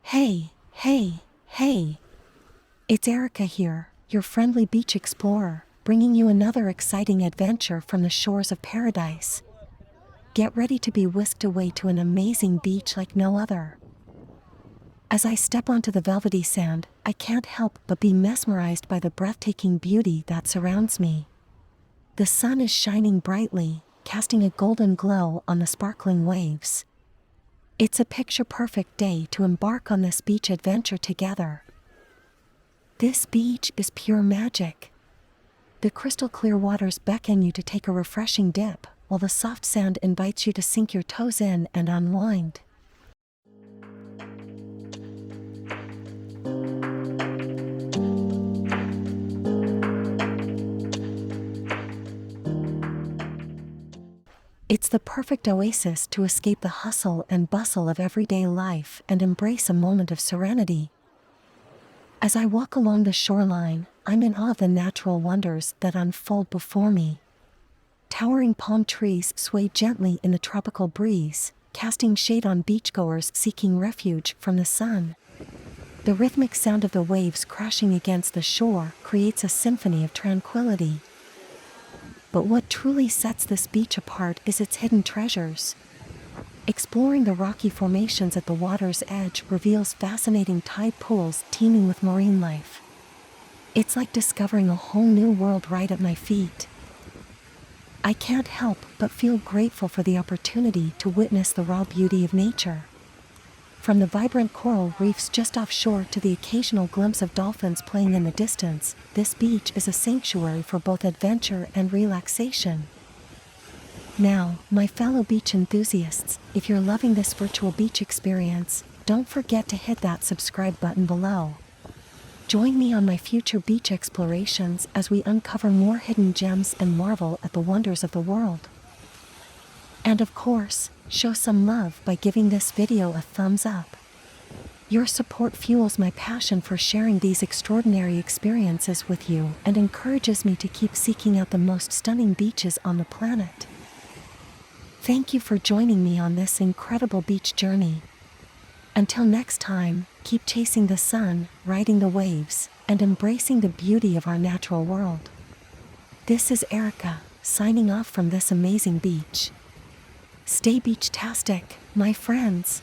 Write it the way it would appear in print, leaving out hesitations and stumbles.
Hey. It's Erica here, your friendly beach explorer, bringing you another exciting adventure from the shores of paradise. Get ready to be whisked away to an amazing beach like no other. As I step onto the velvety sand, I can't help but be mesmerized by the breathtaking beauty that surrounds me. The sun is shining brightly, casting a golden glow on the sparkling waves. It's a picture-perfect day to embark on this beach adventure together. This beach is pure magic. The crystal-clear waters beckon you to take a refreshing dip, while the soft sand invites you to sink your toes in and unwind. It's the perfect oasis to escape the hustle and bustle of everyday life and embrace a moment of serenity. As I walk along the shoreline, I'm in awe of the natural wonders that unfold before me. Towering palm trees sway gently in the tropical breeze, casting shade on beachgoers seeking refuge from the sun. The rhythmic sound of the waves crashing against the shore creates a symphony of tranquility. But what truly sets this beach apart is its hidden treasures. Exploring the rocky formations at the water's edge reveals fascinating tide pools teeming with marine life. It's like discovering a whole new world right at my feet. I can't help but feel grateful for the opportunity to witness the raw beauty of nature. From the vibrant coral reefs just offshore to the occasional glimpse of dolphins playing in the distance, this beach is a sanctuary for both adventure and relaxation. Now, my fellow beach enthusiasts, if you're loving this virtual beach experience, don't forget to hit that subscribe button below. Join me on my future beach explorations as we uncover more hidden gems and marvel at the wonders of the world. And of course, show some love by giving this video a thumbs up. Your support fuels my passion for sharing these extraordinary experiences with you and encourages me to keep seeking out the most stunning beaches on the planet. Thank you for joining me on this incredible beach journey. Until next time, keep chasing the sun, riding the waves, and embracing the beauty of our natural world. This is Erica, signing off from this amazing beach. Stay beach-tastic, my friends.